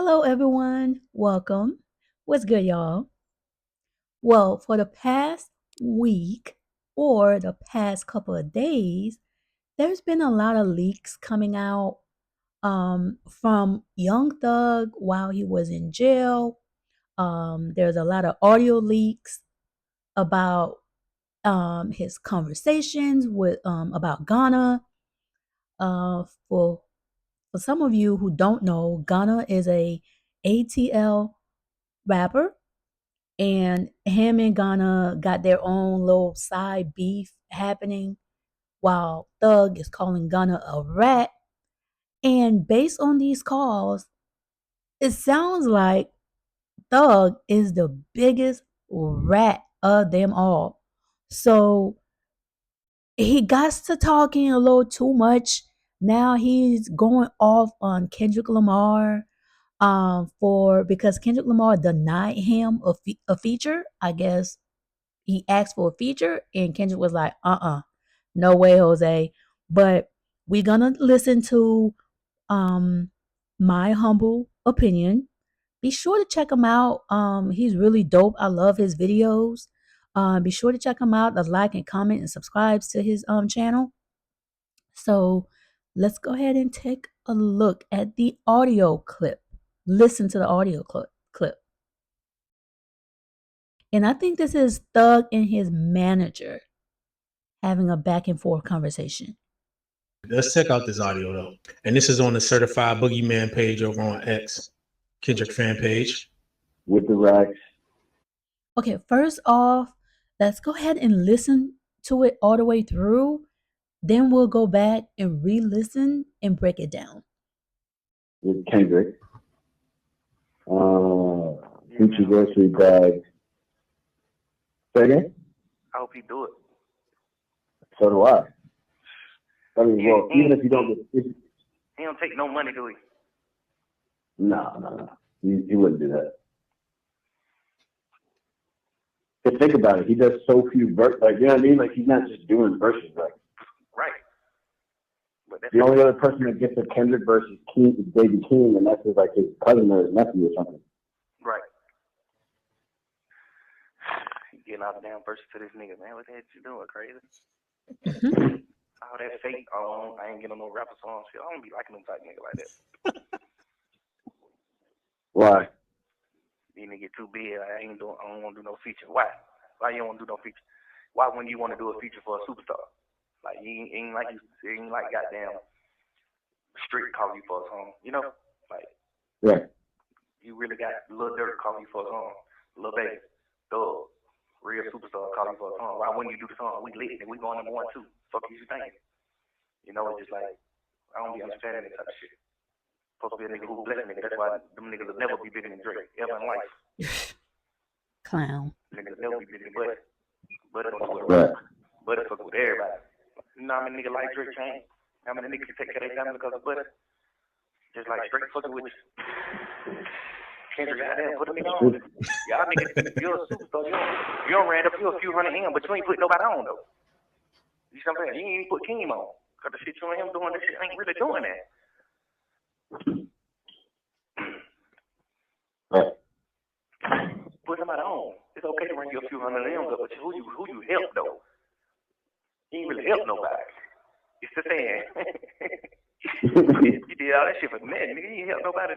Hello, everyone. Welcome. What's good, y'all? Well, for the past week or the past couple of days, there's been a lot of leaks coming out from Young Thug while he was in jail. There's a lot of audio leaks about his conversations with about Ghana. For some of you who don't know, Ghana is a ATL rapper, and him and Ghana got their own little side beef happening while Thug is calling Ghana a rat. And based on these calls, it sounds like Thug is the biggest rat of them all. So he got to talking a little too much. Now he's going off on Kendrick Lamar for because Kendrick Lamar denied him a feature. I guess he asked for a feature and Kendrick was like, no way, Jose. But we're gonna listen to um my humble opinion. Be sure to check him out. He's really dope. I love his videos. Be sure to check him out. Like and comment and subscribe to his channel. So let's go ahead and take a look at the audio clip. Listen to the audio clip. And I think this is Thug and his manager having a back and forth conversation. Let's check out this audio though. And this is on the Certified Boogeyman page over on X, Kendrick fan page. With the racks. Okay, first off, let's go ahead and listen to it all the way through. Then we'll go back and re-listen and break it down. With Kendrick. Future grocery bag. Say again? I hope he do it. So do I. I mean, well, even if you don't get... He don't take no money, do he? No. He wouldn't do that. But think about it. He does so few verses. Like, you know what I mean? Like, he's not just doing verses. Like, right. But the only other person that gets a Kendrick verse is BabyKeem, and that's like his cousin or his nephew or something. Right. You getting all the damn verses to this nigga, man. What the heck you doing, crazy? All that fake, I ain't getting no rapper song shit. I don't be liking them type nigga like that. Why? These niggas too big. I don't want to do no feature. Why? Why you don't want to do no feature? Why wouldn't you want to do a feature for a superstar? Like, you ain't like goddamn Street calling you for a song, you know? Like, yeah. You really got Lil Durk calling you for a song, Lil Baby, Thug, real superstar calling you for a song. Why wouldn't you do the song? We lit and we going number 1, 2. Fuck you thinking? You know, it's just like, I don't be understanding that type of shit. Supposed to be a nigga who bless nigga. That's why them niggas will never be bigger than Drake ever in life. Clown. Niggas will never be bigger than Buddy. Buddy fuck with Right. Buddy fuck with everybody. You know how many niggas like Drake change? How many niggas can take care of their family because of Buddy? Just like Drake fucking with you. Kendrick out there, put a nigga on. Y'all niggas, you're a superstar. You don't ran up you a few hundred him, but you ain't put nobody on though. You see what I'm saying? You ain't even put Keem on. Cause the shit you and him doing, this shit ain't really doing that. Right. Put somebody on. It's okay to run you a few hundred M's up, but who you help though? You ain't really help nobody. It's the saying. You did all that shit for men, nigga. You ain't help nobody,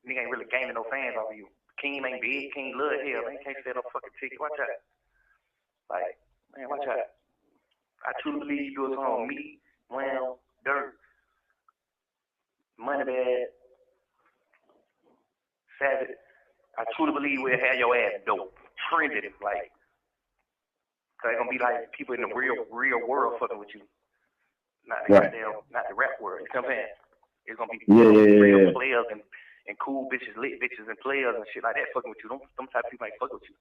nigga ain't really gaining no fans off of you. Keem ain't big, Keem love hell, man. Can't sell no fucking ticket. Watch out. Like, man, watch out. I truly believe you do a song with me, Wham, Dirt, Moneybag, Savage. I truly believe we'll have your ass dope, trending, like, cause it's gonna be like people in the real world fucking with you. Not the goddamn, not the rap world. You know what I'm saying? It's gonna be real players and cool bitches, lit bitches and players and shit like that fucking with you. Them type of people ain't fucking with you.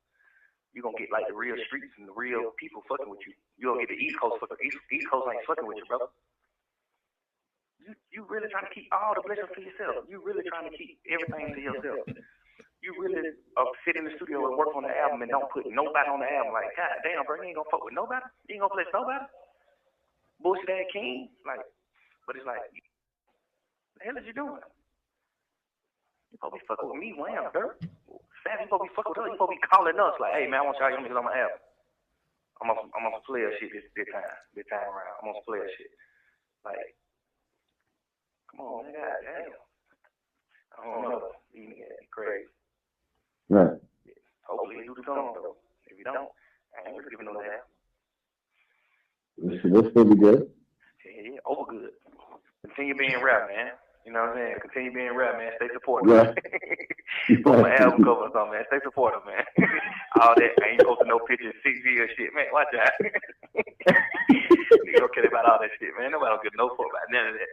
You gonna get like the real streets and the real people fucking with you. You gonna get the East Coast fucking. East Coast ain't fucking with you, brother. You really trying to keep all the blessings to yourself. You really trying to keep everything to yourself. You really sit in the studio and work on the album and don't put nobody on the album. Like, God damn, bro, you ain't gonna fuck with nobody. You ain't gonna bless nobody. Bullshit ass King, like, but it's like, what the hell is you doing? supposed to be fucking with me, Wham, dirt. Sam, you supposed to be fucking with us. You supposed to be calling us like, hey, man, I want y'all to get on my album. I'm on some player shit this time around. I'm on some player shit. Like, come on, man, goddamn. I don't know. These niggas be crazy. Right. Hopefully you do the song, though. If you don't, I ain't really giving no damn. This still be good. Yeah, over good. Continue being rap, man. You know what I'm saying? Continue being rap, man. Stay supportive. Right. Put my album cover or something, man. Stay supportive, man. All that, I ain't posting no pictures, 6 years shit, man. Watch out. Nigga don't care about all that shit, man. Nobody don't give no fuck about none of that.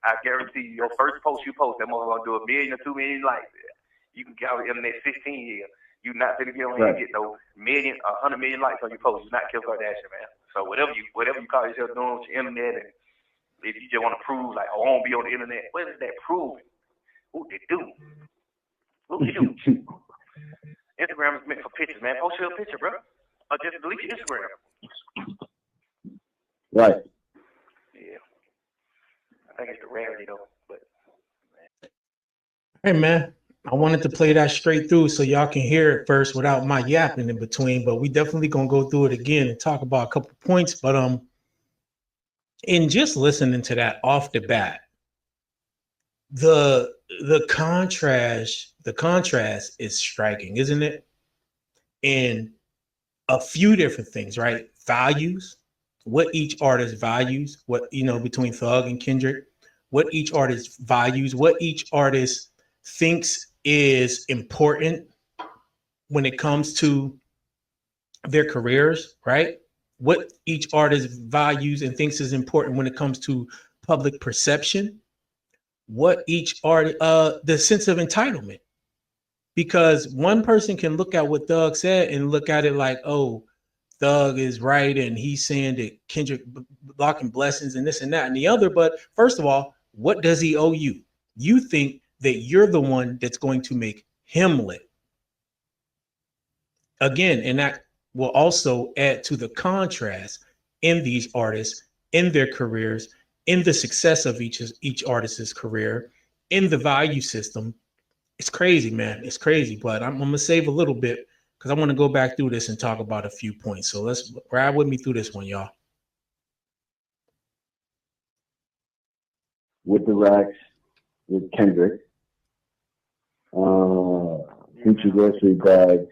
I guarantee you, your first post you post, that motherfucker gonna do 1 million or 2 million likes. You can get out in the next 16 years. You not gonna get on here and get no 100 million likes on your post. You not Kim Kardashian, man. So whatever you call yourself doing with your internet, and if you just want to prove like, oh, I won't be on the internet, what is that proving? What they do? What you do? Instagram is meant for pictures, man. Post your picture, bro. Or just delete your Instagram. Right. Yeah. I think it's the rarity though, but. Hey man, I wanted to play that straight through so y'all can hear it first without my yapping in between, but we definitely gonna go through it again and talk about a couple points. But in just listening to that off the bat, the contrast is striking, isn't it? In a few different things, right? Values, what each artist values, what between Thug and Kendrick, what each artist values, what each artist thinks is important when it comes to their careers, right? What each artist values and thinks is important when it comes to public perception, what each artist, the sense of entitlement. Because one person can look at what Thug said and look at it like, oh, Thug is right and he's saying that Kendrick blocking blessings and this and that and the other. But first of all, what does he owe you? You think that you're the one that's going to make him lit. Again, and that will also add to the contrast in these artists, in their careers, in the success of each artist's career, in the value system. It's crazy, man. It's crazy, but I'm gonna save a little bit because I want to go back through this and talk about a few points. So let's ride with me through this one, y'all. With the racks, with Kendrick, Future grocery bag.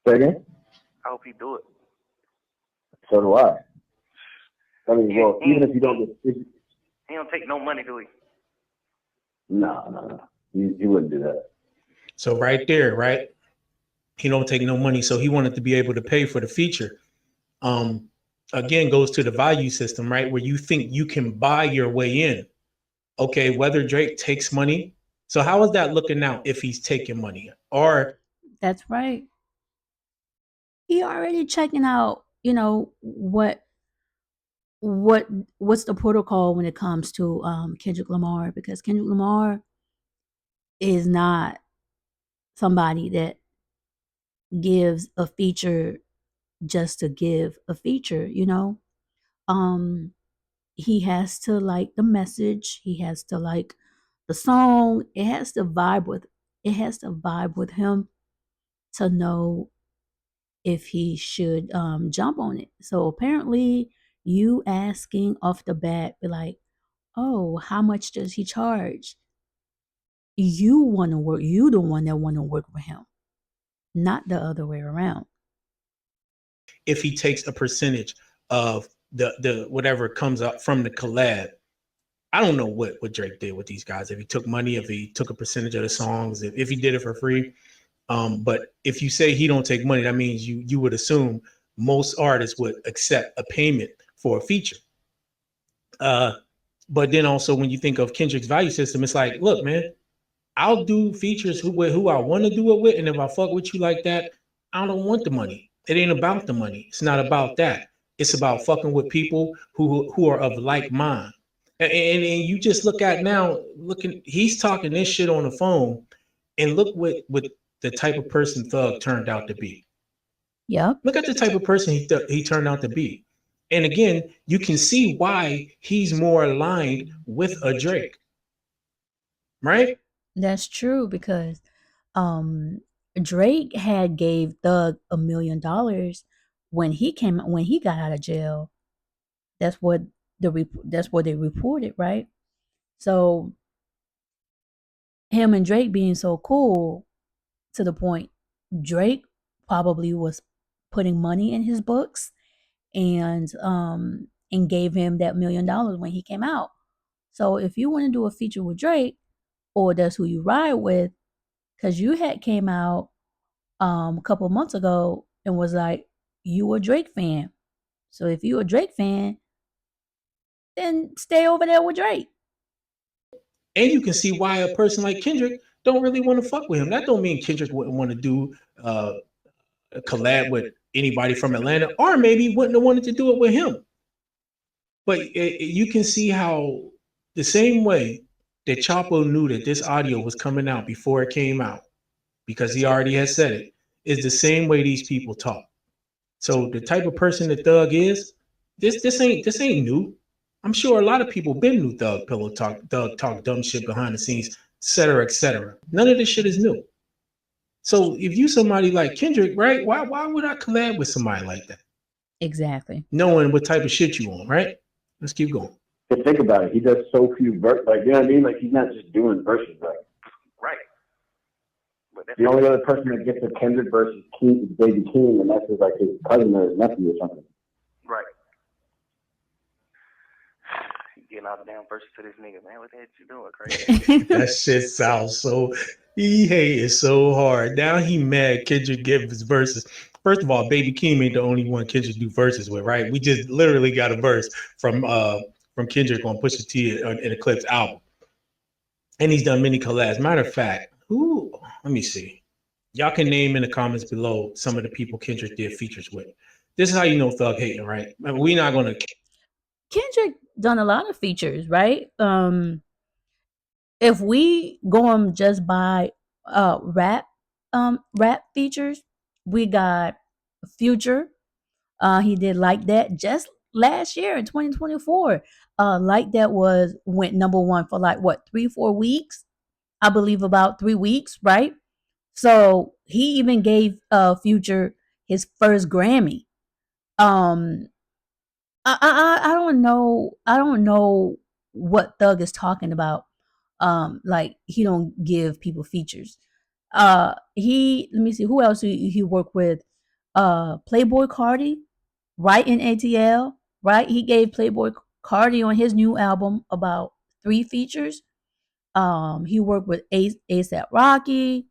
Say again? I hope he do it. So do I. I mean, well, even if you don't get, he don't take no money, do he? No. He wouldn't do that. So right there, right? He don't take no money, so he wanted to be able to pay for the feature. Again, goes to the value system, right? Where you think you can buy your way in. Okay, whether Drake takes money. So how is that looking now if he's taking money? Or That's right. He already checking out, what's the protocol when it comes to Kendrick Lamar, because Kendrick Lamar is not somebody that gives a feature just to give a feature, he has to like the message, he has to like the song, it has to vibe with him to know if he should jump on it. So apparently you asking off the bat, be like, oh, how much does he charge? You want to work, you the one that want to work with him, not the other way around. if he takes a percentage of the whatever comes up from the collab. I don't know what Drake did with these guys. If he took money, if he took a percentage of the songs, if he did it for free. But if you say he don't take money, that means you would assume most artists would accept a payment for a feature. But then also when you think of Kendrick's value system, it's like, look, man, I'll do features who I want to do it with, and if I fuck with you like that, I don't want the money. It ain't about the money. It's not about that. It's about fucking with people who are of like mind. And you just look at now, he's talking this shit on the phone, and look what the type of person Thug turned out to be. Yep. Look at the type of person he turned out to be. And again, you can see why he's more aligned with a Drake. Right? That's true because um Drake had gave Thug $1 million when he got out of jail. That's what that's what they reported, right? So him and Drake being so cool to the point Drake probably was putting money in his books and gave him that $1 million when he came out. So if you want to do a feature with Drake or that's who you ride with, because you had came out a couple months ago and was like you a Drake fan. So if you a Drake fan, then stay over there with Drake. And you can see why a person like Kendrick don't really want to fuck with him. That don't mean Kendrick wouldn't want to do a collab with anybody from Atlanta, or maybe wouldn't have wanted to do it with him. But you can see how the same way that Chapo knew that this audio was coming out before it came out, because he already had said it, is the same way these people talk. So the type of person that Thug is, this ain't new. I'm sure a lot of people been knew Thug talk dumb shit behind the scenes, et cetera, et cetera. None of this shit is new. So if you somebody like Kendrick, right? Why would I collab with somebody like that? Exactly. Knowing what type of shit you on, right? Let's keep going. To think about it, he does so few verses. Like, you know what I mean? Like, he's not just doing verses. Like, Right. But that's the only other person that gets a Kendrick versus King is BabyKeem, and that's like his cousin or his nephew or something. right. Getting all the damn verses to this nigga, man. What the heck you doing, crazy? That shit sounds so. He hated so hard. Now he mad Kendrick give his verses. First of all, BabyKeem ain't the only one Kendrick do verses with, right? We just literally got a verse from Kendrick on Pusha T in Eclipse album, and he's done many collabs. Matter of fact, who? Let me see. Y'all can name in the comments below some of the people Kendrick did features with. This is how you know Thug hating, right? I mean, we're not gonna. Kendrick done a lot of features, right? If we go on just by rap features, we got Future. He did Like That just last year in 2024. Like That went number one for like what 3-4 weeks, I believe about 3 weeks, right? So he even gave Future his first Grammy. Um, I don't know. I don't know what Thug is talking about. Like he don't give people features. He let me see who else he worked with. Playboy Cardi, right in ATL, right? He gave Playboy Cardi on his new album about 3 features. He worked with ASAP Rocky,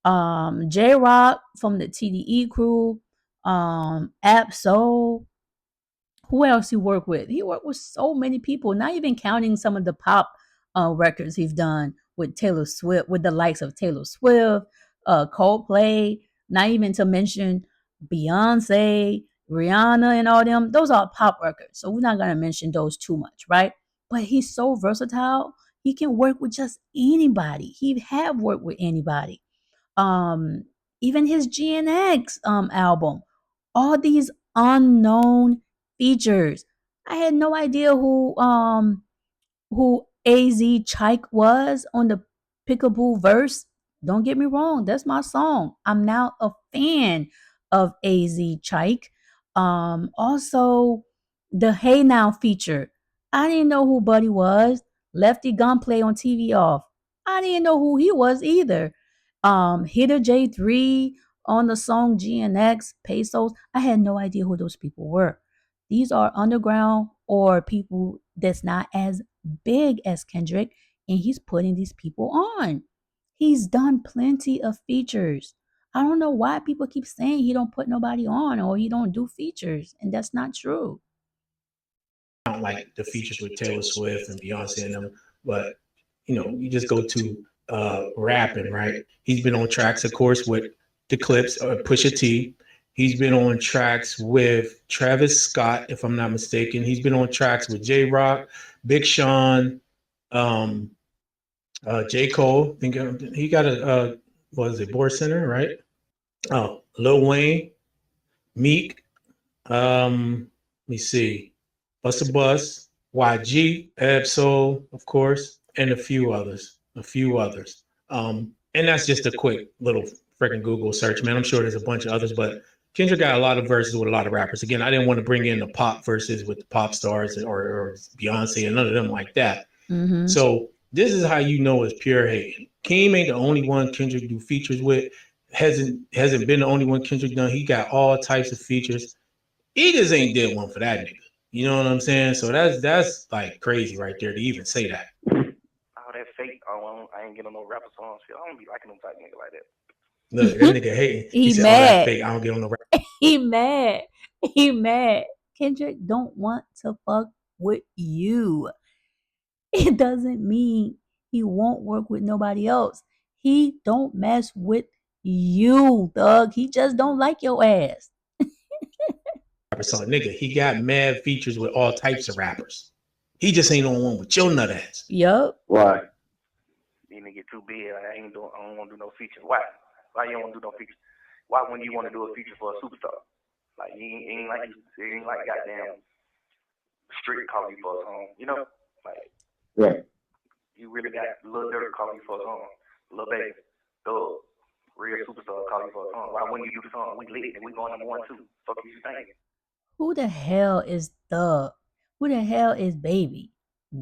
J Rock from the TDE crew, Absol. Who else he worked with? He worked with so many people, not even counting some of the pop records he's done with Taylor Swift, with the likes of Taylor Swift, Coldplay, not even to mention Beyonce, Rihanna, and all them. Those are pop records, so we're not gonna mention those too much, right? But he's so versatile. He can work with just anybody. He have worked with anybody. Um, Even his GNX album, all these unknown features. I had no idea who AZ Chike was on the Pickaboo verse. Don't get me wrong, that's my song. I'm now a fan of AZ Chike. Also the Hey Now feature. I didn't know who Buddy was. Lefty Gunplay on TV off. I didn't know who he was either. Hitter J3 on the song GNX, Pesos. I had no idea who those people were. These are underground or people that's not as big as Kendrick, and he's putting these people on. He's done plenty of features. I don't know why people keep saying he don't put nobody on or he don't do features, and that's not true. Like the features with Taylor Swift and Beyonce and them, but you just go to rapping, right? He's been on tracks, of course, with the Clips or Pusha T. He's been on tracks with Travis Scott, if I'm not mistaken. He's been on tracks with J Rock, Big Sean, um, J Cole. I think he got a what is it, Board Center, right? Oh, Lil Wayne, Meek. Let me see. Busta Bus, YG, Absol, of course, and a few others. A few others. And that's just a quick little freaking Google search, man. I'm sure there's a bunch of others, but Kendrick got a lot of verses with a lot of rappers. Again, I didn't want to bring in the pop verses with the pop stars or Beyonce and none of them like that. Mm-hmm. So this is how you know it's pure hate. Keem ain't the only one Kendrick do features with. Hasn't been the only one Kendrick done. He got all types of features. He just ain't did one for that nigga. You know what I'm saying? So that's like crazy right there to even say that. All that fake, I ain't getting no rapper songs. I don't be liking them type nigga like that. Look, that nigga hating. He said, mad. "Oh, that's fake. I don't get on the rap." He mad. He mad. Kendrick don't want to fuck with you. It doesn't mean he won't work with nobody else. He don't mess with you, thug. He just don't like your ass. So, nigga, he got mad features with all types of rappers. He just ain't on one with your nut ass. Yup. Why? These niggas get too big. I don't want to do no features. Why? Why you don't want to do no features? Why wouldn't you want to do a feature for a superstar? Like you ain't like goddamn Street call you for a song. You know, like Yeah. you really got Lil Durk call you for a song. Lil Baby, Thug, real superstar call you for a song. Why wouldn't you do the song? We lit and we going number 1 too. Fuck you thinking? Who the hell is Thug? Who the hell is Baby?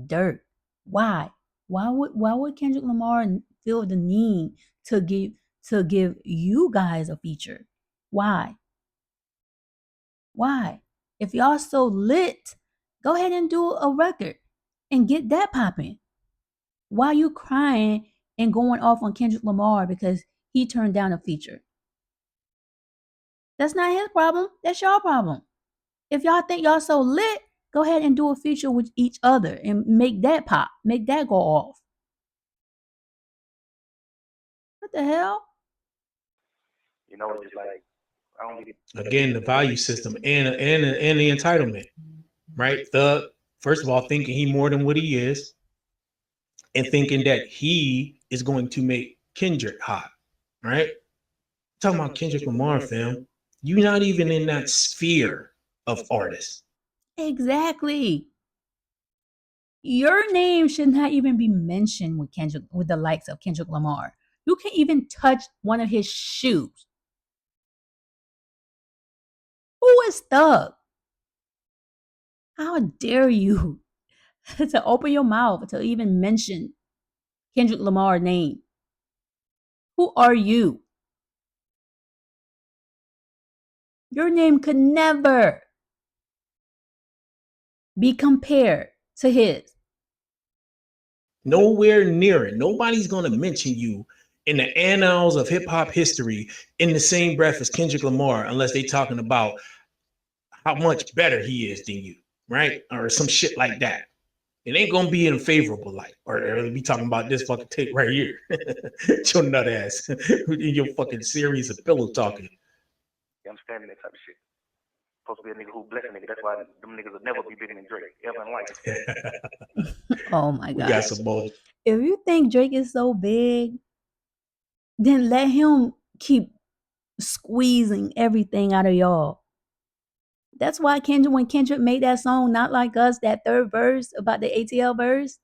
Dirt. Why? Why would Kendrick Lamar feel the need to give you guys a feature? Why? Why? If y'all so lit, go ahead and do a record and get that popping. Why you crying and going off on Kendrick Lamar because he turned down a feature? That's not his problem. That's your problem. If y'all think y'all so lit, go ahead and do a feature with each other and make that pop. Make that go off. What the hell? You know, it's just like I don't get Again, the value system and the entitlement, right? Thug, first of all, thinking he more than what he is, and thinking that he is going to make Kendrick hot, right? Talking about Kendrick Lamar, fam. You're not even in that sphere of artists. Exactly. Your name should not even be mentioned with Kendrick, with the likes of Kendrick Lamar. You can't even touch one of his shoes. Who is Thug? How dare you to open your mouth to even mention Kendrick Lamar's name? Who are you? Your name could never be compared to his. Nowhere near it. Nobody's going to mention you in the annals of hip hop history in the same breath as Kendrick Lamar unless they talking about how much better he is than you, right? Or some shit like that. It ain't gonna be in a favorable light, or be talking about this fucking tape right here. Your nut ass in your fucking series of pillow talking. you understand that type of shit. Supposed to be a nigga who bless a nigga. That's why them niggas will never be bigger than Drake ever in life. Oh my We God. got some more. If you think Drake is so big, then let him keep squeezing everything out of y'all. That's why when Kendrick made that song, Not Like Us, that third verse about the ATL verse,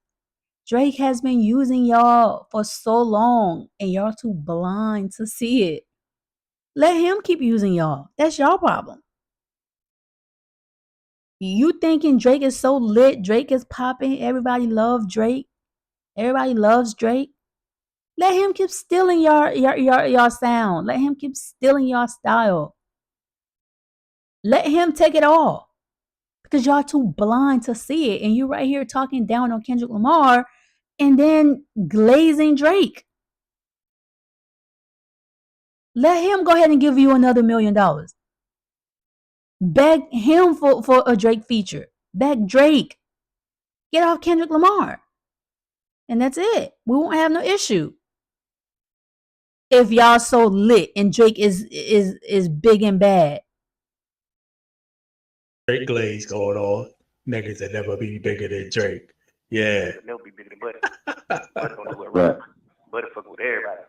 Drake has been using y'all for so long and y'all too blind to see it. Let him keep using y'all. That's y'all problem. You thinking Drake is so lit, Drake is popping, everybody loves Drake. Everybody loves Drake. Let him keep stealing your sound. Let him keep stealing your style. Let him take it all. Because y'all too blind to see it. And you right here talking down on Kendrick Lamar and then glazing Drake. Let him go ahead and give you another $1 million. Beg him for a Drake feature. Beg Drake. Get off Kendrick Lamar. And that's it. We won't have no issue. If y'all so lit and Drake is big and bad. Drake glaze going on. Niggas that never be bigger than Drake. Yeah. They'll be bigger than Buddy. Buddy gonna do it right. Buddy fucking with everybody.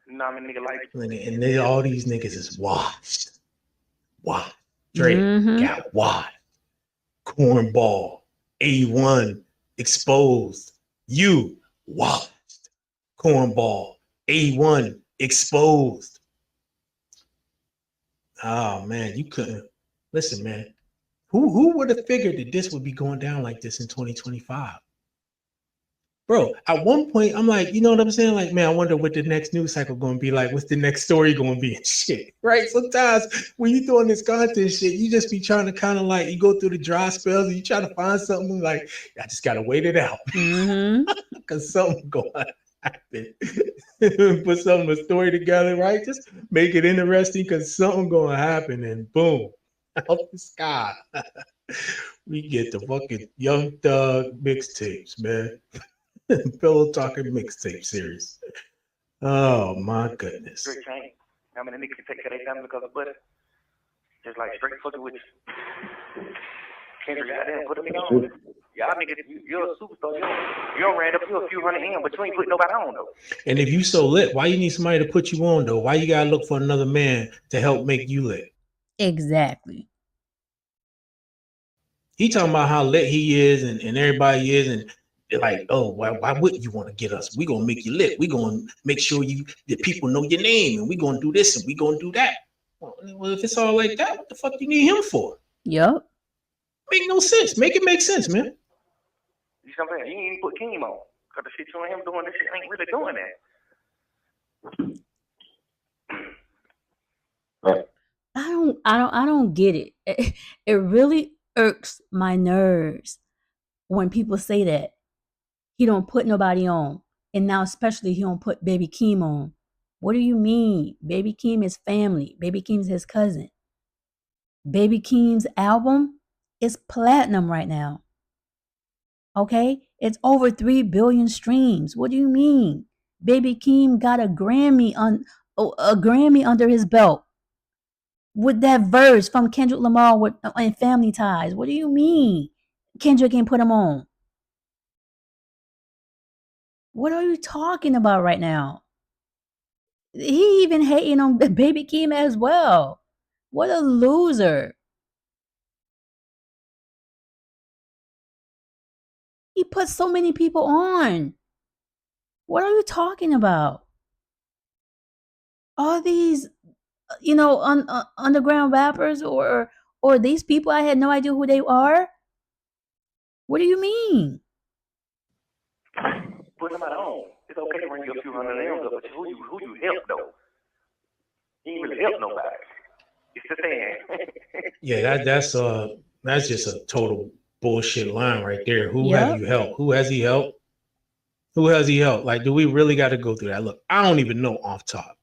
You know how many niggas like And they, all these niggas is washed. Washed. Drake got washed. Cornball. A1 exposed. You washed. Cornball. A1 exposed. Oh man, you couldn't listen, man. Who would have figured that this would be going down like this in 2025? Bro, at one point, I'm like, you know what I'm saying? Like, man, I wonder what the next news cycle going to be like. What's the next story going to be and shit, right? Sometimes when you doing this content shit, you just be trying to kind of like, you go through the dry spells and you try to find something like, I just got to wait it out because something going to happen. Put something, a story together, right? Just make it interesting because something going to happen and boom, out the sky. We get the fucking Young Thug mixtapes, man. Pillow Talking mixtape series. Oh my goodness. Straight chain. I mean, the niggas can take care of their family because of butter. Just like straight fucking with you. Kendrick, goddamn, put a nigga on. Y'all niggas, you're a superstar. You don't ran up you a few hundred in, but you ain't put nobody on though. And if you so lit, why you need somebody to put you on though? Why you gotta look for another man to help make you lit? Exactly. He talking about how lit he is and everybody is, and they're like, oh, why wouldn't you want to get us? We gonna make you lit. We gonna make sure that people know your name, and we gonna do this and we gonna do that. Well, if it's all like that, what the fuck you need him for? Yup. Make no sense. Make it make sense, man. You see what I'm saying? You ain't even put Keem on. Cause the shit you and him doing, this shit ain't really doing that. I don't get it. It really irks my nerves when people say that he don't put nobody on, and now especially he don't put BabyKeem on. What do you mean? BabyKeem is family. BabyKeem's his cousin. BabyKeem's album is platinum right now. Okay, it's over 3 billion streams. What do you mean? BabyKeem got a Grammy under his belt with that verse from Kendrick Lamar in Family Ties. What do you mean? Kendrick ain't put him on. What are you talking about right now? He even hating on BabyKeem as well. What a loser. He put so many people on. What are you talking about? All these, underground rappers or these people, I had no idea who they are. What do you mean? Put somebody on. It's okay to bring you a few hundred M's up, but who you help though? You ain't really help nobody. It's the thing. Yeah, that's just a total bullshit line right there. Who Yep. have you helped? Who has he helped? Who has he helped? Like, do we really got to go through that? Look, I don't even know off top.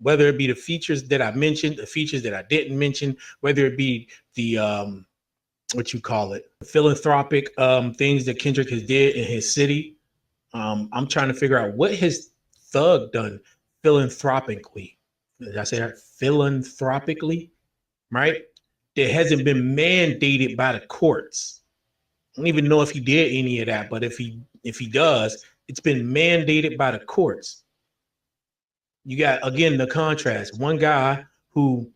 Whether it be the features that I mentioned, the features that I didn't mention, whether it be the what you call it, philanthropic things that Kendrick has did in his city. I'm trying to figure out what has Thug done philanthropically. Did I say that? Philanthropically, right? That hasn't been mandated by the courts. I don't even know if he did any of that, but if he does, it's been mandated by the courts. You got, again, the contrast. One guy who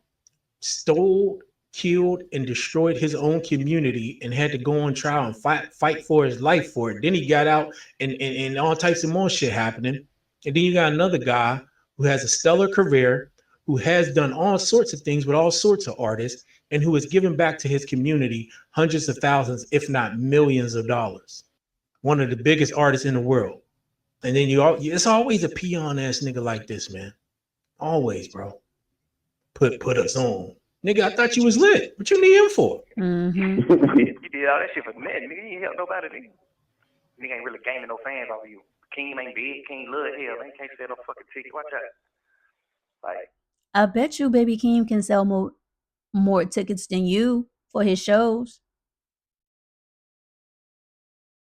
stole, killed, and destroyed his own community and had to go on trial and fight for his life for it. Then he got out and all types of more shit happening. And then you got another guy who has a stellar career, who has done all sorts of things with all sorts of artists, and who has given back to his community hundreds of thousands, if not millions of dollars. One of the biggest artists in the world. And then it's always a peon ass nigga like this, man. Always, bro. Put us on. Nigga, I thought you was lit. What you need him for? Mm-hmm. You did all that shit for nothing. Nigga, you ain't help nobody, nigga. Nigga ain't really gaining no fans off of you. Keem ain't big. Keem love hell. Ain't can't sell no fucking ticket. Watch out. Like, I bet you BabyKeem can sell more tickets than you for his shows.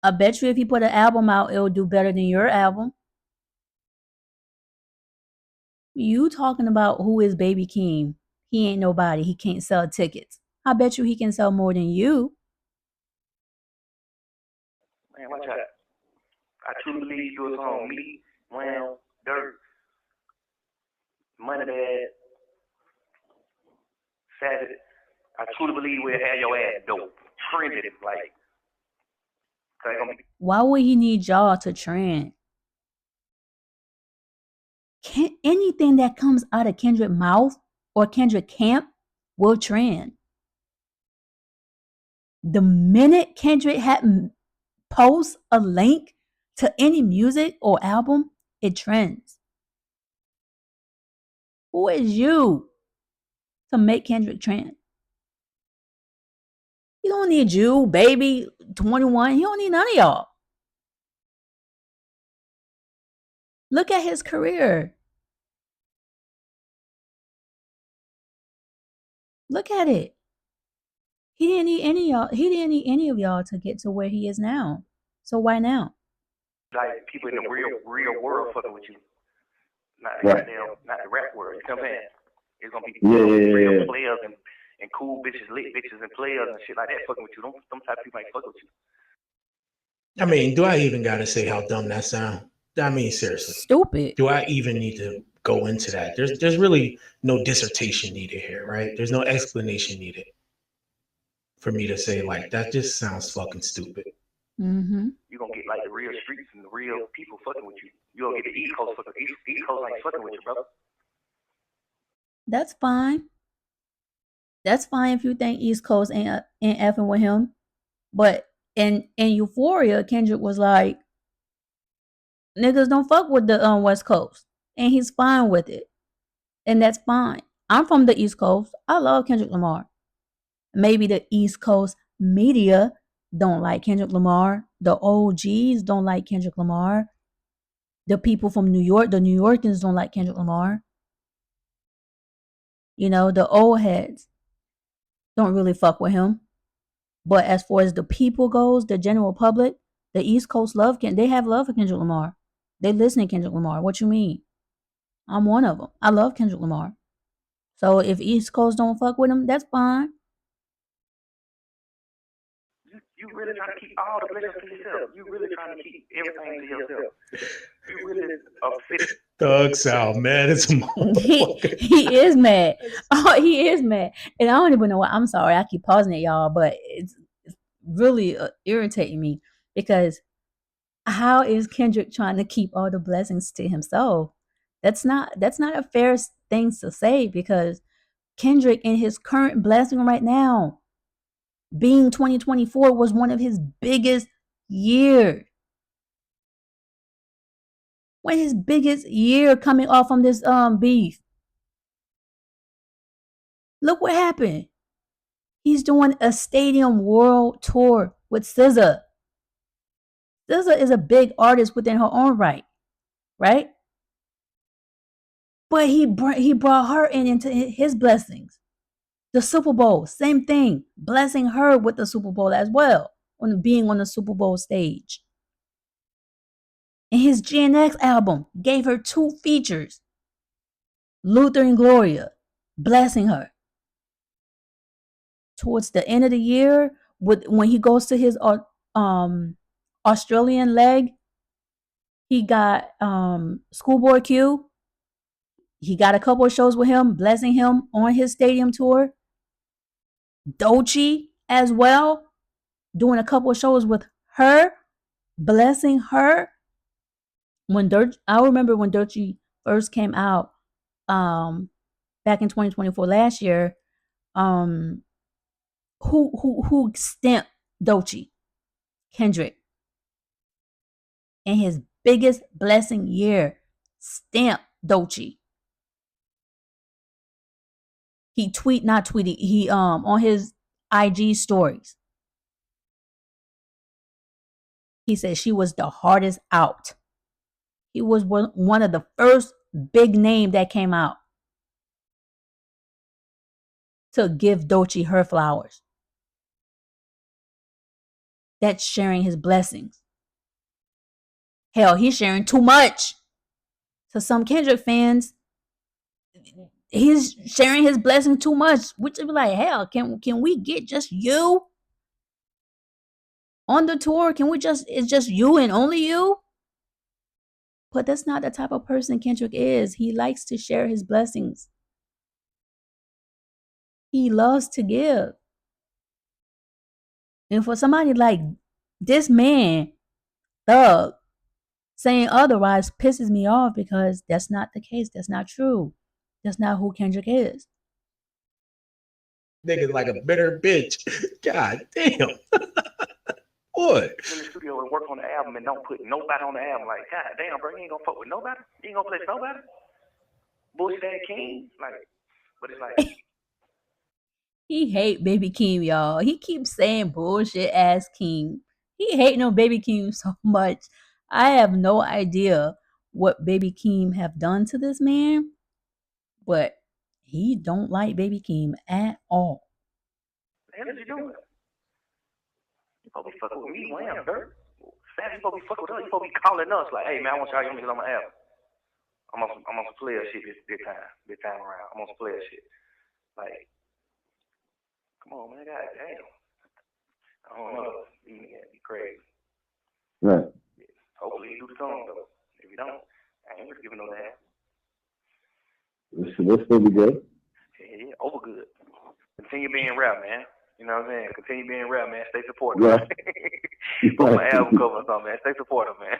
I bet you if he put an album out, it'll do better than your album. You talking about who is BabyKeem? He ain't nobody. He can't sell tickets. I bet you he can sell more than you. man, watch out. I truly believe you was on me, Wham, Dirt, Money Bag, Savage. I truly believe we'll have your ass dope. Trended it, like. Why would he need y'all to trend? Anything that comes out of Kendrick's mouth or Kendrick camp will trend. The minute Kendrick had posts a link to any music or album, it trends. Who is you to make Kendrick trend? He don't need you, baby, 21. He don't need none of y'all. Look at his career. Look at it. He didn't need any of y'all. He didn't need any of y'all to get to where he is now. So why now? Like people in the real world fucking with you. Not the rap world. You know what I'm saying? It's gonna be real players and cool bitches, lit bitches and players and shit like that fucking with you. Them type of people ain't fucking with you. I mean, do I even gotta say how dumb that sounds? I mean, seriously. Stupid. Do I even need to go into that? There's really no dissertation needed here, right? There's no explanation needed for me to say like that just sounds fucking stupid. Mm-hmm. You're gonna get like the real streets and the real people fucking with you. You're gonna get the East Coast fucking East Coast ain't fucking with you, brother. That's fine. That's fine if you think East Coast ain't effing with him. But in Euphoria, Kendrick was like, niggas don't fuck with the West Coast. And he's fine with it. And that's fine. I'm from the East Coast. I love Kendrick Lamar. Maybe the East Coast media don't like Kendrick Lamar. The OGs don't like Kendrick Lamar. The people from New York, the New Yorkers don't like Kendrick Lamar. You know, the old heads don't really fuck with him. But as far as the people goes, the general public, the East Coast they have love for Kendrick Lamar. They listen to Kendrick Lamar. What you mean? I'm one of them. I love Kendrick Lamar. So if East Coast don't fuck with him, that's fine. You really trying to keep all the blessings to yourself. You really trying to keep everything to yourself. You really upset. Thug Sal, mad as a motherfucker. He is mad. Oh, he is mad. And I don't even know why. I'm sorry. I keep pausing it, y'all, but it's really irritating me because how is Kendrick trying to keep all the blessings to himself? That's not a fair thing to say because Kendrick in his current blessing right now, being 2024 was one of his biggest years. When his biggest year coming off from this beef. Look what happened. He's doing a stadium world tour with SZA. SZA is a big artist within her own right? But he brought her into his blessings. The Super Bowl, same thing, blessing her with the Super Bowl as well, on being on the Super Bowl stage. And his GNX album gave her 2 features, Luther and Gloria, blessing her. Towards the end of the year, when he goes to his Australian leg, he got Schoolboy Q. He got a couple of shows with him, blessing him on his stadium tour. Doechii as well, doing a couple of shows with her, blessing her. I remember when Doechii first came out, back in 2024 last year, who stamped Doechii? Kendrick. In his biggest blessing year, stamped Doechii. He on his IG stories. He said she was the hardest out. He was one of the first big name that came out to give Doechii her flowers. That's sharing his blessings. Hell, he's sharing too much. To some Kendrick fans, he's sharing his blessing too much, which would be like, hell, can we get just you on the tour? It's just you and only you? But that's not the type of person Kendrick is. He likes to share his blessings. He loves to give. And for somebody like this man, Thug, Saying otherwise pisses me off because that's not the case. That's not true. That's not who Kendrick is. Nigga like a bitter bitch. God damn. What? In the studio and work on the album and don't put nobody on the album. Like, God damn, bro, you ain't gonna fuck with nobody? You ain't gonna play nobody? Bullshit ass King? Like, but it's like, He hate BabyKeem, y'all. He keeps saying bullshit ass King. He hating on BabyKeem so much. I have no idea what BabyKeem have done to this man, but he don't like BabyKeem at all. the hell is you doing? You supposed to be fucking with me, Wham, dirt. Sam, you supposed to be fucking with us. You supposed to be calling us like, hey, man, I want y'all to get on my album. I'm on some player shit this time around. I'm on some player shit. Like, come on, man, god damn. I don't know. You nigga be crazy. Right. Hopefully you do the song though. If you don't, I ain't really giving no damn. This will be good. Yeah, over good. Continue being rap, man. You know what I'm saying? Continue being rap, man. Stay supportive. Yeah. Put my album cover or something, man. Stay supportive, man.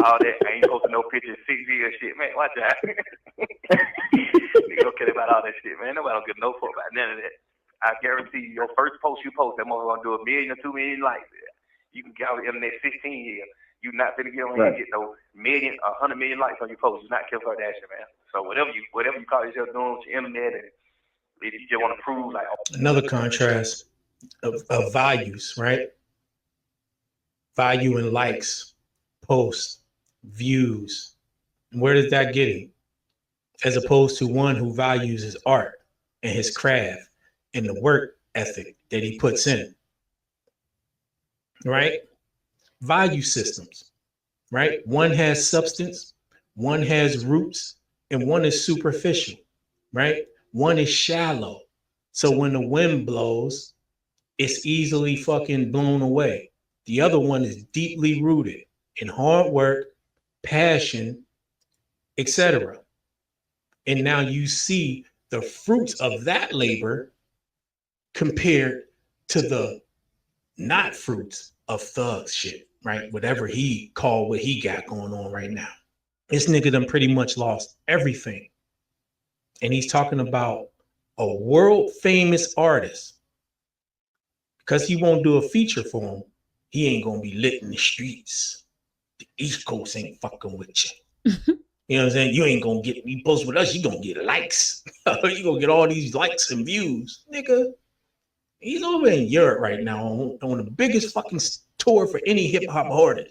All that. I ain't posting no pictures, 6 years shit, man. Watch out. Nigga don't care about all that shit, man. Nobody don't give no fuck about none of that. I guarantee you, your first post you post, that motherfucker gonna do 1 million or 2 million likes. You can get out in the next 16 years. You not finna get on here and get no 100 million likes on your post. You're not Kim Kardashian, man. So whatever you call yourself doing with your internet, and if you just want to prove like Another contrast of values, right? Value in likes, posts, views. Where does that get him? As opposed to one who values his art and his craft and the work ethic that he puts in. Right? Value systems, right? One has substance, one has roots, and one is superficial, right? One is shallow. So when the wind blows, it's easily fucking blown away. The other one is deeply rooted in hard work, passion, etc. And now you see the fruits of that labor compared to the not fruits of thug shit, right? Whatever he called what he got going on right now. This nigga done pretty much lost everything. And he's talking about a world famous artist. Because he won't do a feature for him, he ain't gonna be lit in the streets. The East Coast ain't fucking with you. You know what I'm saying? You ain't gonna get, you post with us, you gonna get likes. You gonna get all these likes and views. Nigga, he's over in Europe right now on the biggest fucking tour for any hip hop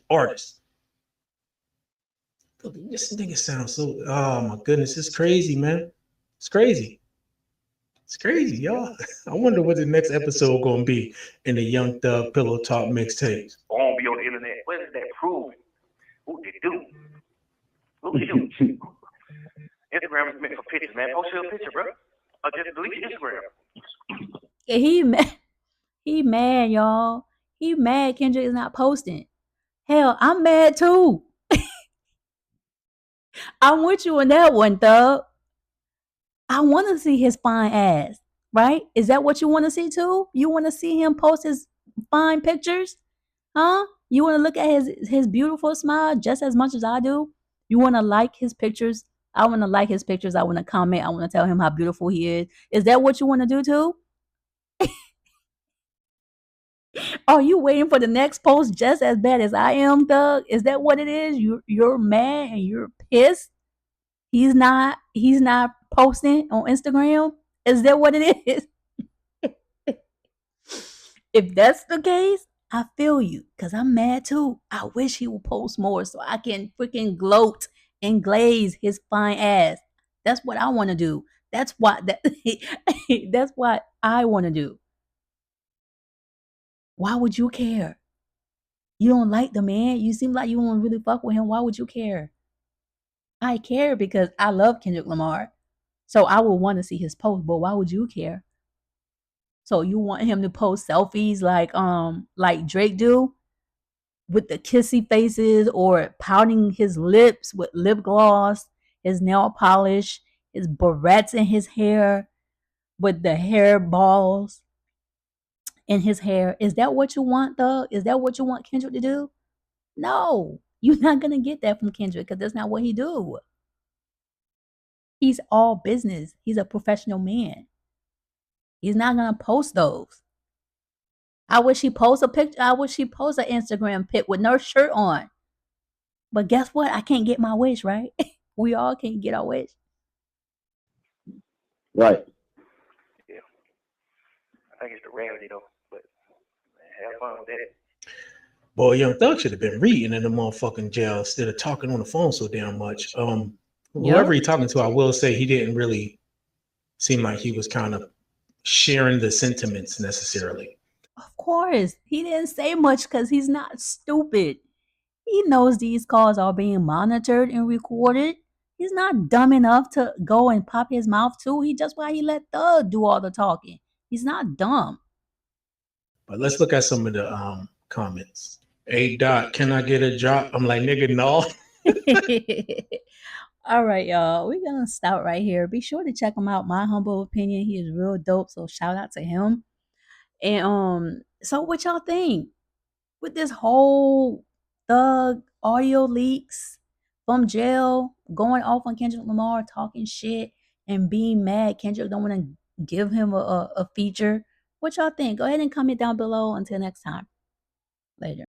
artist. This nigga sounds so, oh my goodness, it's crazy, man. It's crazy. It's crazy, y'all. I wonder what the next episode gonna be in the Young Thug Pillow Talk mixtapes. won't be on the internet. What is that proving? What they do? What you do? Instagram is meant for pictures, man. Post your picture, bro. Or just delete your Instagram. Yeah, he mad, y'all. He mad Kendrick is not posting. Hell, I'm mad too. I'm with you on that one, Thug. I want to see his fine ass, right? Is that what you want to see too? You want to see him post his fine pictures? Huh? You want to look at his beautiful smile just as much as I do? You want to like his pictures? I want to like his pictures. I want to comment. I want to tell him how beautiful he is. Is that what you want to do too? Are you waiting for the next post just as bad as I am, Thug? Is that what it is? You're mad and you're pissed? He's not posting on Instagram? Is that what it is? If that's the case, I feel you because I'm mad too. I wish he would post more so I can freaking gloat and glaze his fine ass. That's what I want to do. That's what that's what I want to do. Why would you care? You don't like the man. You seem like you don't really fuck with him. Why would you care? I care because I love Kendrick Lamar. So I would want to see his post, but why would you care? So you want him to post selfies like Drake do with the kissy faces or pouting his lips with lip gloss, his nail polish, his barrettes in his hair with the hair balls in his hair. Is that what you want, though? Is that what you want Kendrick to do? No. You're not gonna get that from Kendrick because that's not what he do. He's all business. He's a professional man. He's not gonna post those. I wish he post a picture. I wish he post an Instagram pic with no shirt on. But guess what? I can't get my wish, right? We all can't get our wish. Right. Yeah. I think it's the rarity though, but have fun with that. Boy, Young Thug should have been reading in the motherfucking jail instead of talking on the phone so damn much. Whoever he talking to, I will say he didn't really seem like he was kind of sharing the sentiments necessarily. Of course, he didn't say much because he's not stupid. He knows these calls are being monitored and recorded. He's not dumb enough to go and pop his mouth too. He just why he let Thug do all the talking. He's not dumb. But let's look at some of the comments. Hey Doc, can I get a drop? I'm like, nigga, no. All right, y'all. We're gonna stop right here. Be sure to check him out. My humble opinion, he is real dope. So shout out to him. And so what y'all think with this whole Thug audio leaks from jail, going off on Kendrick Lamar, talking shit and being mad Kendrick don't want to give him a feature? What y'all think? Go ahead and comment down below. Until next time. Later.